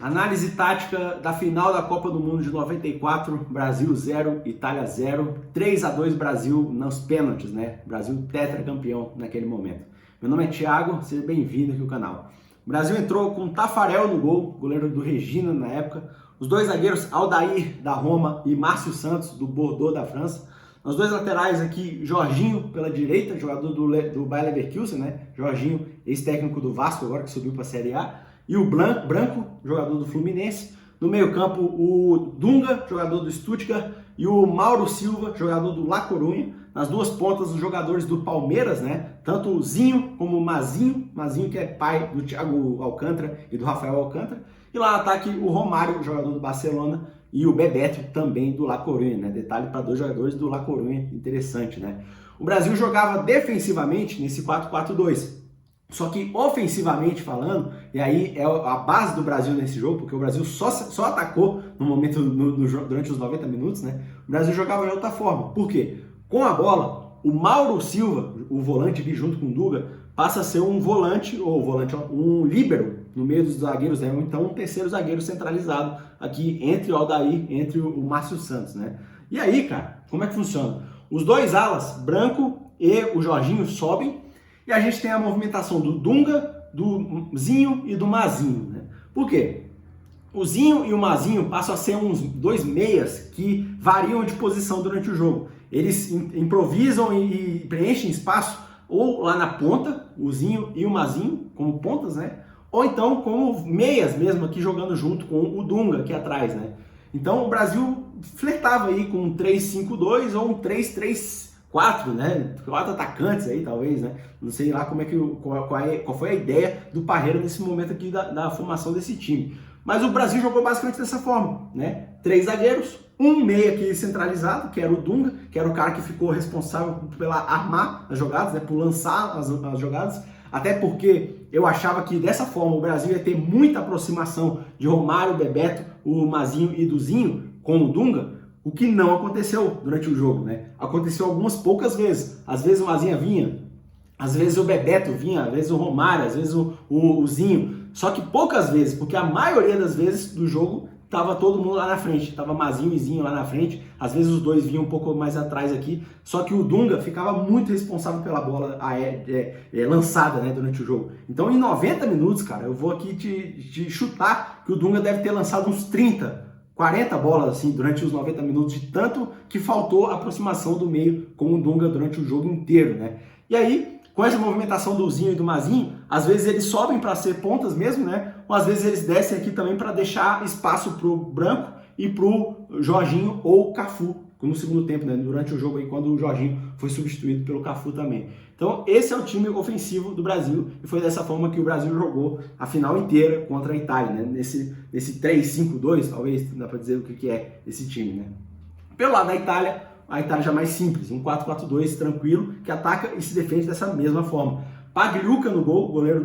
Análise tática da final da Copa do Mundo de 94, Brasil 0, Itália 0, 3-2 Brasil nos pênaltis, né? Brasil tetracampeão naquele momento. Meu nome é Thiago, seja bem-vindo aqui ao canal. O Brasil entrou com Tafarel no gol, goleiro do Regina na época, os dois zagueiros Aldair da Roma e Márcio Santos do Bordeaux da França. Os dois laterais aqui, Jorginho pela direita, jogador do Bayer Leverkusen, né? Jorginho, ex-técnico do Vasco, agora que subiu para a Série A. E o Branco, jogador do Fluminense. No meio-campo, o Dunga, jogador do Stuttgart. E o Mauro Silva, jogador do La Coruña. Nas duas pontas, os jogadores do Palmeiras, né? Tanto o Zinho como o Mazinho. Mazinho, que é pai do Thiago Alcântara e do Rafael Alcântara. E lá no ataque, o Romário, jogador do Barcelona. E o Bebeto, também do La Coruña, né? Detalhe para dois jogadores do La Coruña, interessante, né? O Brasil jogava defensivamente nesse 4-4-2. Só que ofensivamente falando, e aí é a base do Brasil nesse jogo, porque o Brasil só atacou no momento durante os 90 minutos, né? O Brasil jogava de outra forma. Por quê? Com a bola, o Mauro Silva, o volante ali junto com o Dunga, passa a ser um um líbero no meio dos zagueiros, né? Ou então um terceiro zagueiro centralizado aqui entre o Aldair, entre o Márcio Santos, né? E aí, cara, como é que funciona? Os dois alas, Branco e o Jorginho, sobem. E a gente tem a movimentação do Dunga, do Zinho e do Mazinho, né? Por quê? O Zinho e o Mazinho passam a ser uns dois meias que variam de posição durante o jogo. Eles improvisam e preenchem espaço ou lá na ponta, o Zinho e o Mazinho, como pontas, né? Ou então como meias mesmo aqui jogando junto com o Dunga aqui atrás, né? Então o Brasil flertava aí com um 3-5-2 ou um 3-3-4, né? 4 atacantes aí, talvez, né? Não sei lá como é que qual foi a ideia do Parreira nesse momento aqui da formação desse time. Mas o Brasil jogou basicamente dessa forma, né? 3 zagueiros, um meia aqui centralizado, que era o Dunga, que era o cara que ficou responsável pela armar as jogadas, né? Por lançar as jogadas. Até porque eu achava que dessa forma o Brasil ia ter muita aproximação de Romário, Bebeto, o Mazinho e Duzinho com o Dunga. O que não aconteceu durante o jogo, né? Aconteceu algumas poucas vezes. Às vezes o Mazinha vinha, às vezes o Bebeto vinha, às vezes o Romário, às vezes o Zinho. Só que poucas vezes, porque a maioria das vezes do jogo tava todo mundo lá na frente. Tava Mazinho e Zinho lá na frente. Às vezes os dois vinham um pouco mais atrás aqui. Só que o Dunga ficava muito responsável pela bola lançada, né, durante o jogo. Então em 90 minutos, cara, eu vou aqui te chutar que o Dunga deve ter lançado uns 40 bolas assim durante os 90 minutos, de tanto que faltou a aproximação do meio com o Dunga durante o jogo inteiro, né? E aí, com essa movimentação do Zinho e do Mazinho, às vezes eles sobem para ser pontas mesmo, né? Ou às vezes eles descem aqui também para deixar espaço pro Branco e pro Jorginho ou Cafu no segundo tempo, né? Durante o jogo aí, quando o Jorginho foi substituído pelo Cafu também. Então, esse é o time ofensivo do Brasil e foi dessa forma que o Brasil jogou a final inteira contra a Itália, né? Nesse 3-5-2, talvez, dá para dizer o que é esse time, né? Pelo lado da Itália, a Itália já mais simples, um 4-4-2 tranquilo, que ataca e se defende dessa mesma forma. Pagliuca no gol, goleiro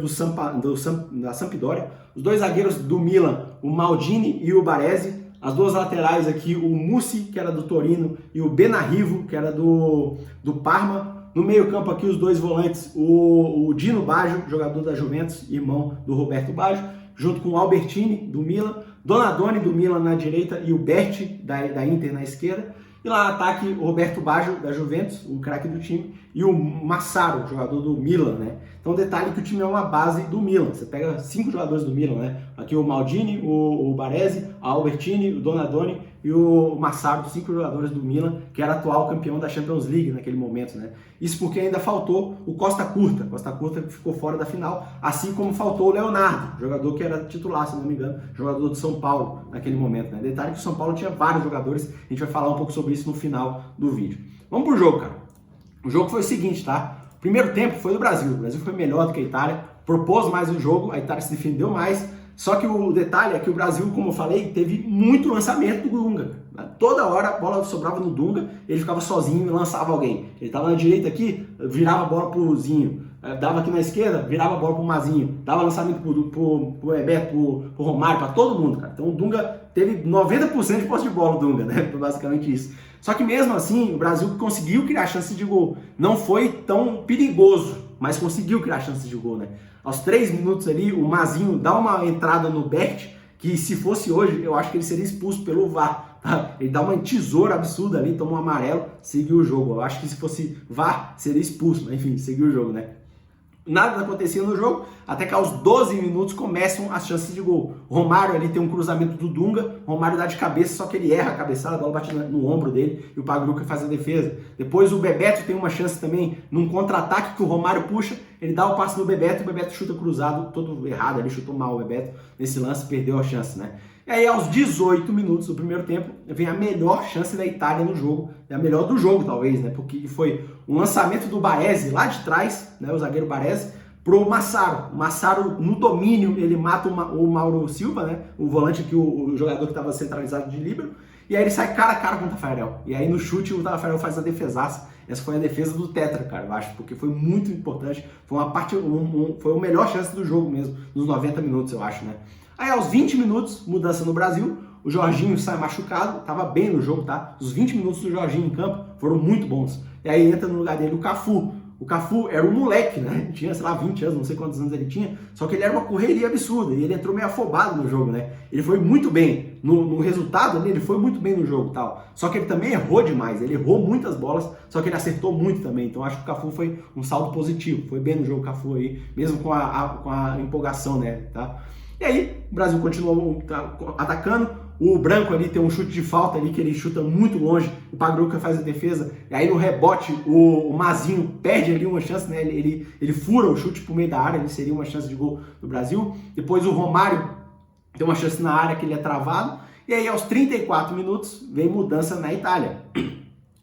da Sampdoria. Os dois zagueiros do Milan, o Maldini e o Baresi. As duas laterais aqui, o Mussi, que era do Torino, e o Benarrivo, que era do Parma. No meio campo aqui, os dois volantes, o Dino Baggio, jogador da Juventus, irmão do Roberto Baggio, junto com o Albertini, do Milan, Donadoni, do Milan, na direita, e o Berti, da Inter, na esquerda. E lá no ataque, o Roberto Baggio, da Juventus, o craque do time, e o Massaro, jogador do Milan, né? Então, detalhe que o time é uma base do Milan. Você pega 5 jogadores do Milan, né? Aqui o Maldini, o Baresi, o Albertini, o Donadoni e o Massaro, 5 jogadores do Milan, que era atual campeão da Champions League naquele momento, né? Isso porque ainda faltou o Costa Curta. Costa Curta que ficou fora da final, assim como faltou o Leonardo, jogador que era titular, se não me engano, jogador do São Paulo naquele momento, né? Detalhe que o São Paulo tinha vários jogadores, a gente vai falar um pouco sobre isso no final do vídeo. Vamos pro jogo, cara. O jogo foi o seguinte, tá? O primeiro tempo foi do Brasil. O Brasil foi melhor do que a Itália, propôs mais o jogo, a Itália se defendeu mais. Só que o detalhe é que o Brasil, como eu falei, teve muito lançamento do Dunga. Toda hora a bola sobrava no Dunga, ele ficava sozinho e lançava alguém. Ele estava na direita aqui, virava a bola pro Zinho. Dava aqui na esquerda, virava a bola pro Mazinho. Dava lançamento pro Bebeto, pro Romário, para todo mundo, cara. Então o Dunga teve 90% de posse de bola, o Dunga, né? Basicamente isso. Só que mesmo assim, o Brasil conseguiu criar chances de gol. Não foi tão perigoso, mas conseguiu criar chances de gol, né? Aos 3 minutos ali, o Mazinho dá uma entrada no Bert, que se fosse hoje, eu acho que ele seria expulso pelo VAR. Tá? Ele dá uma tesoura absurda ali, toma um amarelo, seguiu o jogo. Eu acho que se fosse VAR, seria expulso, mas enfim, seguiu o jogo, né? Nada acontecia no jogo, até que aos 12 minutos começam as chances de gol. O Romário ali tem um cruzamento do Dunga, o Romário dá de cabeça, só que ele erra a cabeçada, a bola bate no ombro dele e o Pagliuca faz a defesa. Depois o Bebeto tem uma chance também num contra-ataque que o Romário puxa, ele dá o passe no Bebeto, o Bebeto chuta cruzado, todo errado ali, chutou mal o Bebeto nesse lance, perdeu a chance, né? E aí aos 18 minutos do primeiro tempo, vem a melhor chance da Itália no jogo, é a melhor do jogo talvez, né? Porque foi um lançamento do Baresi lá de trás, né? O zagueiro Baresi, pro Massaro. O Massaro, no domínio, ele mata o Mauro Silva, né? O volante aqui, o jogador que estava centralizado de líbero, e aí ele sai cara a cara com o Tafarel. E aí no chute o Tafarel faz a defesaça. Essa foi a defesa do Tetra, cara, eu acho, porque foi muito importante. Foi uma parte, foi a melhor chance do jogo mesmo, nos 90 minutos, eu acho, né? Aí aos 20 minutos, mudança no Brasil, o Jorginho sai machucado, tava bem no jogo, tá? Os 20 minutos do Jorginho em campo foram muito bons. E aí entra no lugar dele o Cafu. O Cafu era um moleque, né? Tinha, sei lá, 20 anos, não sei quantos anos ele tinha, só que ele era uma correria absurda e ele entrou meio afobado no jogo, né? Ele foi muito bem no resultado ali, ele foi muito bem no jogo, tal. Só que ele também errou demais, ele errou muitas bolas, só que ele acertou muito também. Então acho que o Cafu foi um saldo positivo, foi bem no jogo o Cafu aí, mesmo com a empolgação, né? Tá? E aí, o Brasil continuou atacando, o Branco ali tem um chute de falta ali, que ele chuta muito longe, o Pagliuca faz a defesa, e aí no rebote o Mazinho perde ali uma chance, né? Ele fura o chute pro meio da área, ele seria uma chance de gol do Brasil. Depois o Romário tem uma chance na área que ele é travado, e aí aos 34 minutos vem mudança na Itália.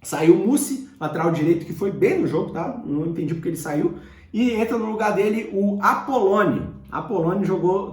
Saiu o Mussi, lateral direito, que foi bem no jogo, tá? Não entendi porque ele saiu. E entra no lugar dele o Apolloni. Apolloni jogador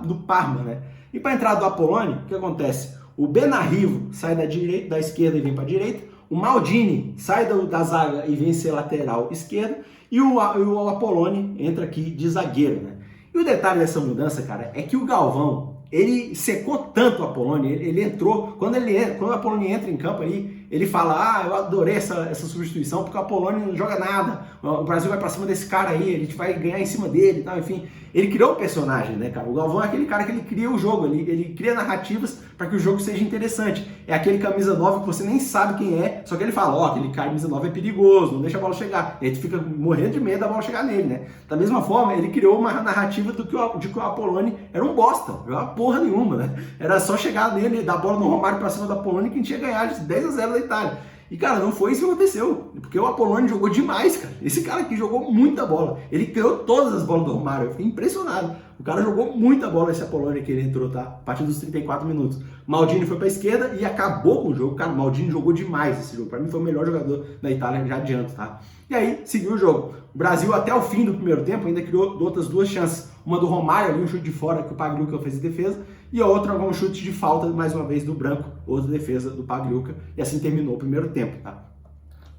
do Parma, né? E para entrar do Apolloni, o que acontece? O Benarrivo sai da esquerda e vem para a direita. O Maldini sai da zaga e vem ser lateral esquerda. E o Apolloni entra aqui de zagueiro, né? E o detalhe dessa mudança, cara, é que o Galvão, ele secou tanto o Apolloni, ele entrou, quando o Apolloni entra em campo ali, ele fala, eu adorei essa substituição, porque o Apolloni não joga nada, o Brasil vai pra cima desse cara aí, a gente vai ganhar em cima dele e tal, enfim. Ele criou o personagem, né, cara? O Galvão é aquele cara que ele cria o jogo, ele cria narrativas para que o jogo seja interessante. É aquele camisa 9 que você nem sabe quem é, só que ele fala, aquele camisa 9 é perigoso, não deixa a bola chegar. E aí tu fica morrendo de medo da bola chegar nele, né? Da mesma forma, ele criou uma narrativa de que o Apolloni era um bosta, não jogava porra nenhuma, né? Era só chegar nele, dar a bola no Romário pra cima do Apolloni que a gente ia ganhar de 10-0 da Itália. E, cara, não foi isso que aconteceu, porque o Apolloni jogou demais, cara. Esse cara aqui jogou muita bola. Ele criou todas as bolas do Romário, eu fiquei impressionado. O cara jogou muita bola, esse Apolloni que ele entrou, tá? A partir dos 34 minutos. Maldini foi pra esquerda e acabou com o jogo. Cara, o Maldini jogou demais esse jogo. Pra mim foi o melhor jogador da Itália, já adianto, tá? E aí, seguiu o jogo. O Brasil, até o fim do primeiro tempo, ainda criou outras duas chances. Uma do Romário ali, um chute de fora que o Pagliuca fez a defesa. E a outra, um chute de falta, mais uma vez, do Branco, outra defesa do Pagliuca. E assim terminou o primeiro tempo, tá?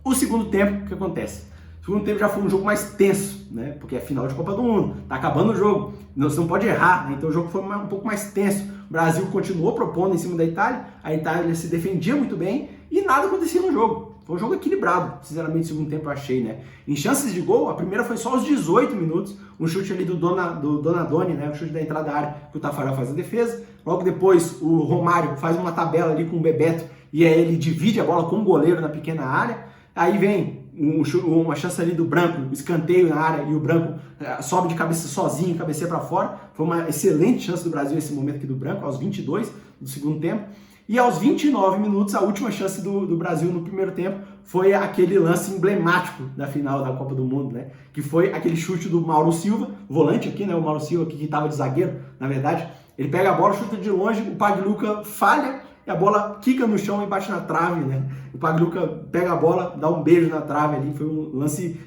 O segundo tempo, o que acontece? O segundo tempo já foi um jogo mais tenso, né? Porque é final de Copa do Mundo, tá acabando o jogo, você não pode errar, né? Então o jogo foi um pouco mais tenso. O Brasil continuou propondo em cima da Itália, a Itália se defendia muito bem e nada acontecia no jogo. Foi um jogo equilibrado, sinceramente, no segundo tempo eu achei, né? Em chances de gol, a primeira foi só aos 18 minutos, um chute ali do Donadoni, né? O chute da entrada da área que o Tafarel faz a defesa. Logo depois, o Romário faz uma tabela ali com o Bebeto e aí ele divide a bola com o goleiro na pequena área. Aí vem uma chance ali do Branco, escanteio na área e o Branco sobe de cabeça sozinho, cabeceia para fora. Foi uma excelente chance do Brasil esse momento aqui do Branco, aos 22 do segundo tempo. E aos 29 minutos, a última chance do Brasil no primeiro tempo foi aquele lance emblemático da final da Copa do Mundo, né? Que foi aquele chute do Mauro Silva, volante aqui, né? O Mauro Silva aqui que estava de zagueiro, na verdade. Ele pega a bola, chuta de longe, o Pagliuca falha e a bola quica no chão e bate na trave, né? O Pagliuca pega a bola, dá um beijo na trave ali, foi um lance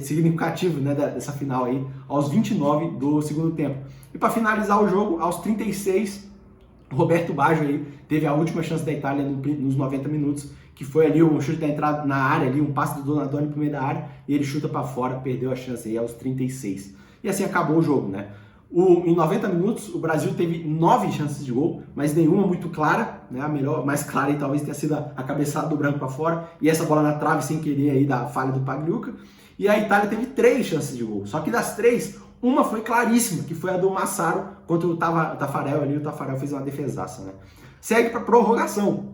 significativo, né, dessa final aí, aos 29 do segundo tempo. E para finalizar o jogo, aos 36, Roberto Baggio aí teve a última chance da Itália nos 90 minutos, que foi ali um chute da entrada na área, ali, um passe do Donadoni pro meio da área, e ele chuta para fora, perdeu a chance aí aos 36. E assim acabou o jogo, né? Em 90 minutos, o Brasil teve 9 chances de gol, mas nenhuma muito clara, né? A melhor, mais clara aí talvez tenha sido a cabeçada do Branco para fora, e essa bola na trave sem querer aí da falha do Pagliuca. E a Itália teve 3 chances de gol, só que das 3, Uma foi claríssima, que foi a do Massaro contra o Taffarel ali, o Taffarel fez uma defesaça, né? Segue para prorrogação.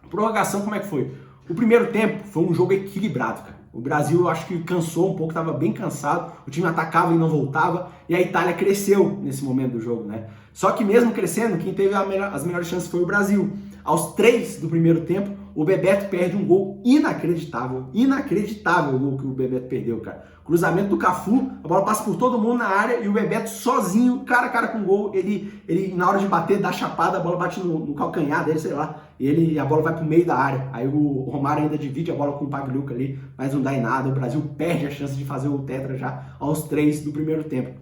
Prorrogação, como é que foi? O primeiro tempo foi um jogo equilibrado, cara. O Brasil, eu acho que cansou um pouco, estava bem cansado, o time atacava e não voltava, e a Itália cresceu nesse momento do jogo, né? Só que mesmo crescendo, quem teve as melhores chances foi o Brasil. Aos 3 do primeiro tempo, o Bebeto perde um gol inacreditável. Inacreditável o gol que o Bebeto perdeu, cara. Cruzamento do Cafu, a bola passa por todo mundo na área e o Bebeto sozinho, cara a cara com o gol, ele na hora de bater, dá chapada, a bola bate no calcanhar dele, sei lá, e a bola vai pro meio da área. Aí o Romário ainda divide a bola com o Pagliuca ali, mas não dá em nada. O Brasil perde a chance de fazer o tetra já aos 3 do primeiro tempo.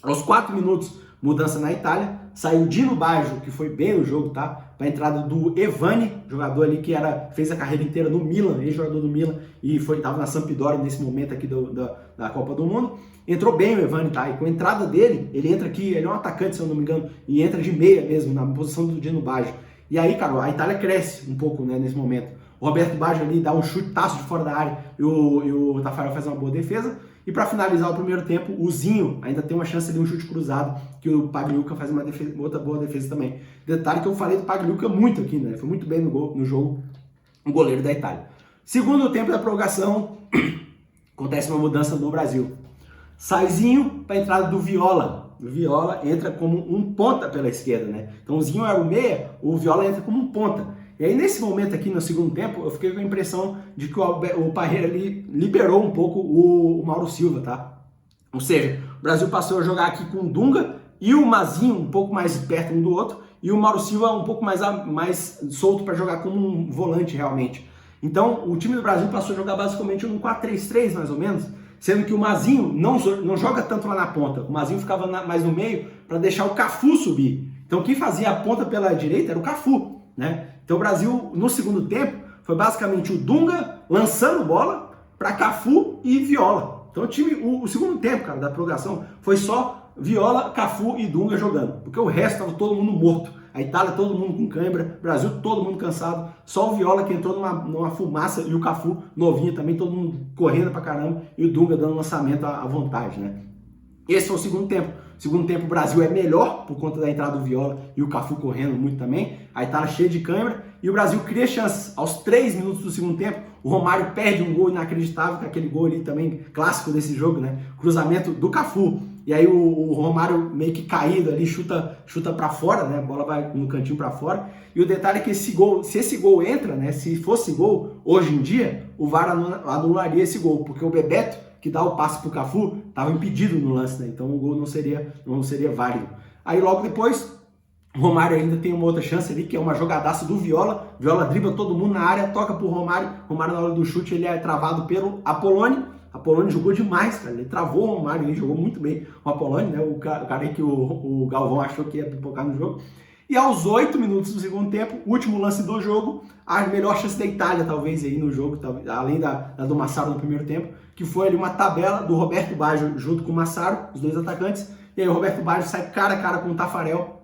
Aos 4 minutos, mudança na Itália, saiu Dino Baggio, que foi bem no jogo, tá? Para a entrada do Evani, jogador ali que fez a carreira inteira no Milan, ex-jogador do Milan, e estava na Sampdoria nesse momento aqui da Copa do Mundo. Entrou bem o Evani, tá? E com a entrada dele, ele entra aqui, ele é um atacante, se eu não me engano, e entra de meia mesmo, na posição do Dino Baggio. E aí, cara, a Itália cresce um pouco, né, nesse momento. O Roberto Baggio ali dá um chutaço de fora da área e o Taffarel faz uma boa defesa. E para finalizar o primeiro tempo, o Zinho ainda tem uma chance de um chute cruzado, que o Pagliuca faz uma outra boa defesa também. Detalhe que eu falei do Pagliuca muito aqui, né? Foi muito bem no jogo, o goleiro da Itália. Segundo tempo da prorrogação, acontece uma mudança no Brasil. Sai Zinho para a entrada do Viola. O Viola entra como um ponta pela esquerda, né? Então o Zinho era o meia, o Viola entra como um ponta. E aí, nesse momento aqui, no segundo tempo, eu fiquei com a impressão de que o Parreira ali liberou um pouco o Mauro Silva, tá? Ou seja, o Brasil passou a jogar aqui com o Dunga e o Mazinho um pouco mais perto um do outro, e o Mauro Silva um pouco mais solto para jogar como um volante, realmente. Então, o time do Brasil passou a jogar basicamente um 4-3-3, mais ou menos, sendo que o Mazinho não joga tanto lá na ponta. O Mazinho ficava mais no meio para deixar o Cafu subir. Então, quem fazia a ponta pela direita era o Cafu, né? Então o Brasil, no segundo tempo, foi basicamente o Dunga lançando bola para Cafu e Viola. Então o segundo tempo, cara, da prorrogação foi só Viola, Cafu e Dunga jogando, porque o resto estava todo mundo morto. A Itália, todo mundo com cãibra, o Brasil, todo mundo cansado, só o Viola que entrou numa fumaça e o Cafu novinho também, todo mundo correndo pra caramba e o Dunga dando lançamento à vontade, né? Esse foi o segundo tempo. Segundo tempo, o Brasil é melhor por conta da entrada do Viola e o Cafu correndo muito também. A Itália cheia de câimbra e o Brasil cria chances. Aos 3 minutos do segundo tempo, o Romário perde um gol inacreditável, que é aquele gol ali também clássico desse jogo, né? Cruzamento do Cafu. E aí o Romário meio que caído ali, chuta para fora, né? A bola vai no cantinho para fora. E o detalhe é que se esse gol entra, né? Se fosse gol hoje em dia, o VAR anularia esse gol, porque o Bebeto, que dá o passe pro Cafu, estava impedido no lance, né? Então o gol não seria válido. Aí logo depois, o Romário ainda tem uma outra chance ali, que é uma jogadaça do Viola. Viola dribla todo mundo na área, toca pro Romário. Romário na hora do chute ele é travado pelo Apoloni. Apoloni jogou demais, cara. Ele travou o Romário, ele jogou muito bem o Apoloni, né? O cara aí que o Galvão achou que ia pipocar no jogo. E aos 8 minutos do segundo tempo, último lance do jogo, a melhor chance da Itália, talvez, aí no jogo, além da do Massaro no primeiro tempo, que foi ali uma tabela do Roberto Baggio junto com o Massaro, os dois atacantes, e aí o Roberto Baggio sai cara a cara com o Taffarel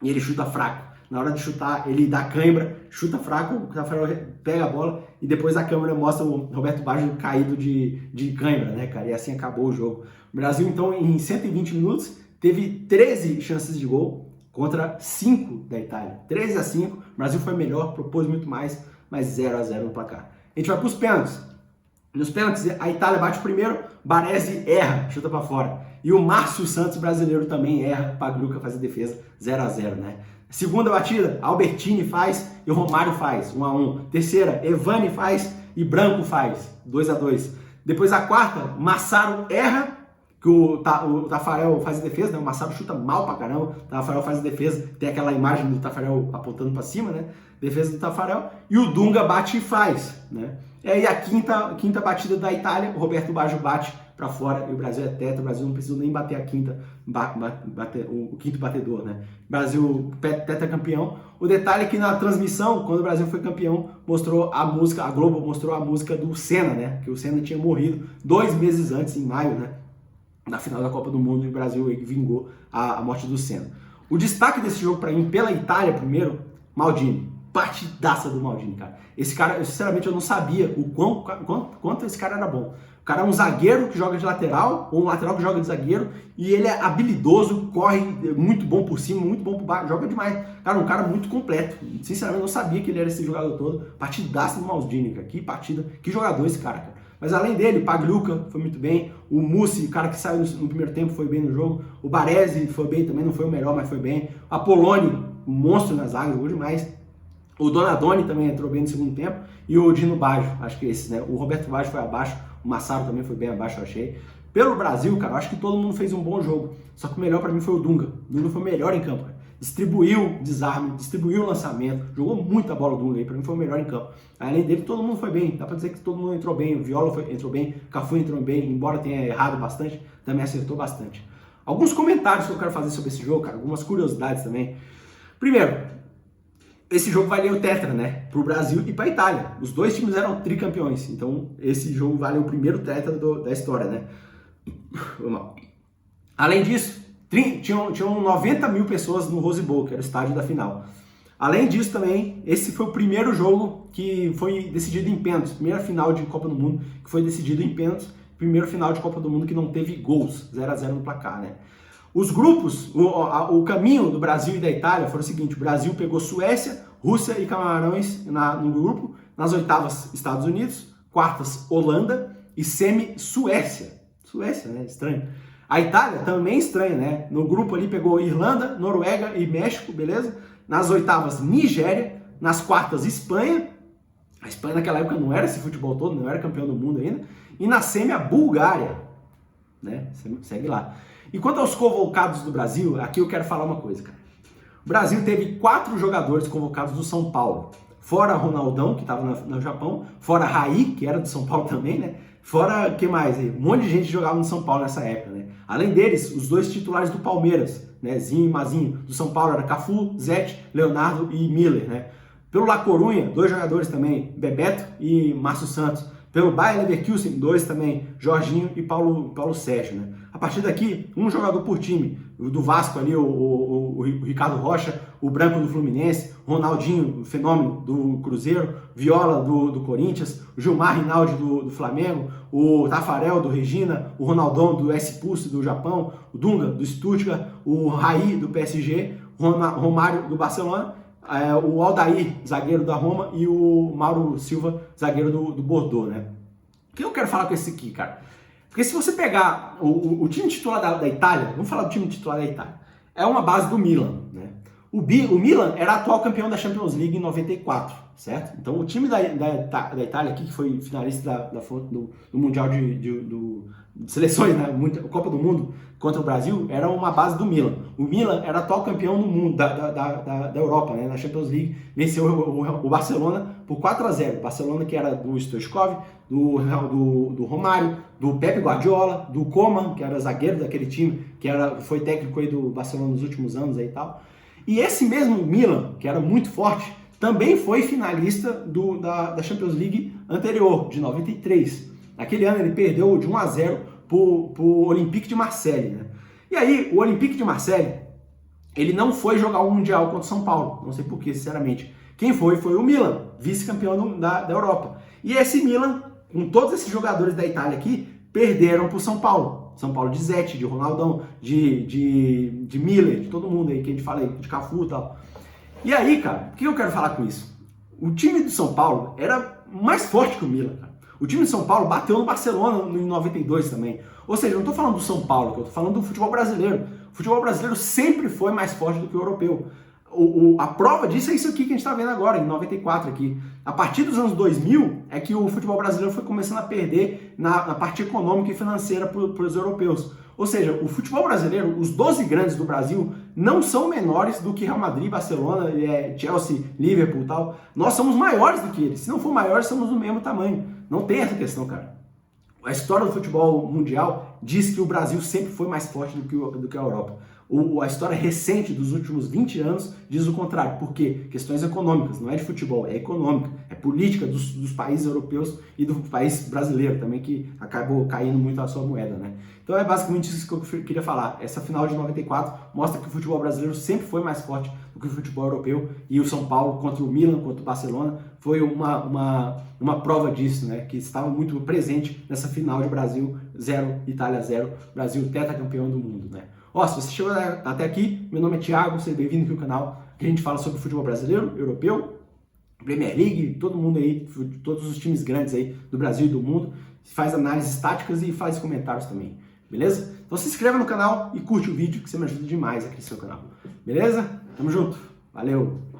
e ele chuta fraco. Na hora de chutar, ele dá cãibra, chuta fraco, o Taffarel pega a bola e depois a câmera mostra o Roberto Baggio caído de cãibra, né, cara? E assim acabou o jogo. O Brasil, então, em 120 minutos, teve 13 chances de gol contra 5 da Itália. 13-5, o Brasil foi melhor, propôs muito mais, mas 0-0 no placar. A gente vai para os pênaltis. Nos pênaltis, a Itália bate o primeiro, Baresi erra, chuta para fora. E o Márcio Santos, brasileiro, também erra, Pagliuca faz a defesa, 0-0, né? Segunda batida, Albertini faz e o Romário faz, 1-1. Terceira, Evani faz e Branco faz, 2-2. Depois a quarta, Massaro erra, que o Taffarel faz a defesa, né? O Massaro chuta mal pra caramba, o Taffarel faz a defesa, tem aquela imagem do Taffarel apontando pra cima, né? Defesa do Taffarel, e o Dunga bate e faz, né? E aí a quinta batida da Itália, o Roberto Baggio bate pra fora, e o Brasil é tetra, o Brasil não precisa nem bater a quinta, o quinto batedor, né? Brasil tetracampeão. O detalhe é que na transmissão, quando o Brasil foi campeão, mostrou a música, a Globo mostrou a música do Senna, né? Que o Senna tinha morrido 2 meses antes, em maio, né? Na final da Copa do Mundo, e o Brasil vingou a morte do Senna. O destaque desse jogo para mim, pela Itália primeiro, Maldini. Partidaça do Maldini, cara. Esse cara, sinceramente, eu não sabia o quanto esse cara era bom. O cara é um zagueiro que joga de lateral, ou um lateral que joga de zagueiro, e ele é habilidoso, corre muito bom por cima, muito bom por baixo, joga demais. Cara, um cara muito completo. Sinceramente, eu não sabia que ele era esse jogador todo. Partidaço do Maldini, cara. Que partida, que jogador esse cara, cara. Mas além dele, o Pagliuca foi muito bem, o Mussi, o cara que saiu no primeiro tempo, foi bem no jogo, o Baresi foi bem também, não foi o melhor, mas foi bem. A Poloni, um monstro nas zaga, jogou demais. O Donadoni também entrou bem no segundo tempo, e o Dino Baggio, acho que esse, né? O Roberto Baggio foi abaixo, o Massaro também foi bem abaixo, eu achei. Pelo Brasil, cara, eu acho que todo mundo fez um bom jogo, só que o melhor pra mim foi o Dunga. O Dunga foi o melhor em campo, cara. Distribuiu desarme, distribuiu lançamento, jogou muita bola o Dunga aí, pra mim foi o melhor em campo. Além dele, todo mundo foi bem, dá pra dizer que todo mundo entrou bem, o Viola entrou bem, o Cafu entrou bem, embora tenha errado bastante, também acertou bastante. Alguns comentários que eu quero fazer sobre esse jogo, cara, algumas curiosidades também. Primeiro, esse jogo valeu o tetra, né, pro Brasil e pra Itália. Os dois times eram tricampeões, então esse jogo valeu o primeiro tetra da história, né. Além disso, tinham 90 mil pessoas no Rose Bowl, que era o estádio da final. Além disso também, esse foi o primeiro jogo que foi decidido em pênaltis, primeira final de Copa do Mundo que foi decidido em pênaltis, primeiro final de Copa do Mundo que não teve gols, 0-0 no placar, né. Os grupos, o caminho do Brasil e da Itália foi o seguinte: o Brasil pegou Suécia, Rússia e Camarões no grupo, nas oitavas Estados Unidos, quartas Holanda e semi Suécia. Suécia, né? Estranho. A Itália também estranha, né? No grupo ali pegou Irlanda, Noruega e México, beleza? Nas oitavas Nigéria, nas quartas Espanha. A Espanha naquela época não era esse futebol todo, não era campeão do mundo ainda. E na semi a Bulgária, né? Segue lá. E quanto aos convocados do Brasil, aqui eu quero falar uma coisa, cara. O Brasil teve 4 jogadores convocados do São Paulo. Fora Ronaldão, que estava no Japão. Fora Raí, que era do São Paulo também, né? Fora, que mais? Um monte de gente jogava no São Paulo nessa época, né? Além deles, os 2 titulares do Palmeiras, né? Zinho e Mazinho. Do São Paulo era Cafu, Zete, Leonardo e Miller, né? Pelo La Corunha, 2 jogadores também, Bebeto e Márcio Santos. Pelo Bayer Leverkusen, 2 também, Jorginho e Paulo Sérgio, né? A partir daqui, um jogador por time. Do Vasco ali, o Ricardo Rocha, o Branco do Fluminense, Ronaldinho, o fenômeno do Cruzeiro, Viola do Corinthians, o Gilmar Rinaldi do Flamengo, o Tafarel do Regina, o Ronaldão do S Pulse do Japão, o Dunga do Stuttgart, o Raí do PSG, o Romário do Barcelona, o Aldair, zagueiro da Roma, e o Mauro Silva, zagueiro do Bordeaux, né? O que eu quero falar com esse aqui, cara? Porque se você pegar o time titular da Itália, vamos falar do time titular da Itália, é uma base do Milan, né? O Milan era atual campeão da Champions League em 94, certo? Então o time da Itália aqui, que foi finalista do Mundial de Seleções, né? Copa do Mundo contra o Brasil, era uma base do Milan. O Milan era atual campeão do mundo, da Europa, né? Na Champions League, venceu o Barcelona por 4-0. Barcelona que era do Stoichkov, do Romário, do Pepe Guardiola, do Koeman, que era zagueiro daquele time, foi técnico aí do Barcelona nos últimos anos aí e tal. E esse mesmo Milan, que era muito forte, também foi finalista da Champions League anterior, de 93. Naquele ano ele perdeu de 1-0 pro Olympique de Marseille, né? E aí, o Olympique de Marseille, ele não foi jogar o Mundial contra o São Paulo, não sei porquê, sinceramente. Quem foi o Milan, vice-campeão da Europa. E esse Milan, com todos esses jogadores da Itália aqui, perderam pro São Paulo. São Paulo de Zete, de Ronaldão, de Miller, de todo mundo aí que a gente fala aí, de Cafu e tal. E aí, cara, o que eu quero falar com isso? O time do São Paulo era mais forte que o Milan, cara. O time de São Paulo bateu no Barcelona em 92 também. Ou seja, eu não estou falando do São Paulo, eu estou falando do futebol brasileiro. O futebol brasileiro sempre foi mais forte do que o europeu. A prova disso é isso aqui que a gente está vendo agora, em 94 aqui. A partir dos anos 2000 é que o futebol brasileiro foi começando a perder na parte econômica e financeira para os europeus. Ou seja, o futebol brasileiro, os 12 grandes do Brasil, não são menores do que Real Madrid, Barcelona, Chelsea, Liverpool e tal. Nós somos maiores do que eles. Se não for maiores, somos do mesmo tamanho. Não tem essa questão, cara. A história do futebol mundial diz que o Brasil sempre foi mais forte do que a Europa. A história recente dos últimos 20 anos diz o contrário. Por quê? Questões econômicas, não é de futebol, é econômica, é política dos países europeus e do país brasileiro também, que acabou caindo muito a sua moeda, né? Então é basicamente isso que eu queria falar. Essa final de 94 mostra que o futebol brasileiro sempre foi mais forte do que o futebol europeu, e o São Paulo contra o Milan, contra o Barcelona, foi uma prova disso, né? Que estava muito presente nessa final de Brasil 0, Itália 0, Brasil tetracampeão do mundo, né? Ó, se você chegou até aqui, meu nome é Thiago, seja bem-vindo aqui ao canal, que a gente fala sobre futebol brasileiro, europeu, Premier League, todo mundo aí, todos os times grandes aí do Brasil e do mundo, faz análises táticas e faz comentários também, beleza? Então se inscreva no canal e curte o vídeo, que você me ajuda demais aqui no seu canal, beleza? Tamo junto, valeu!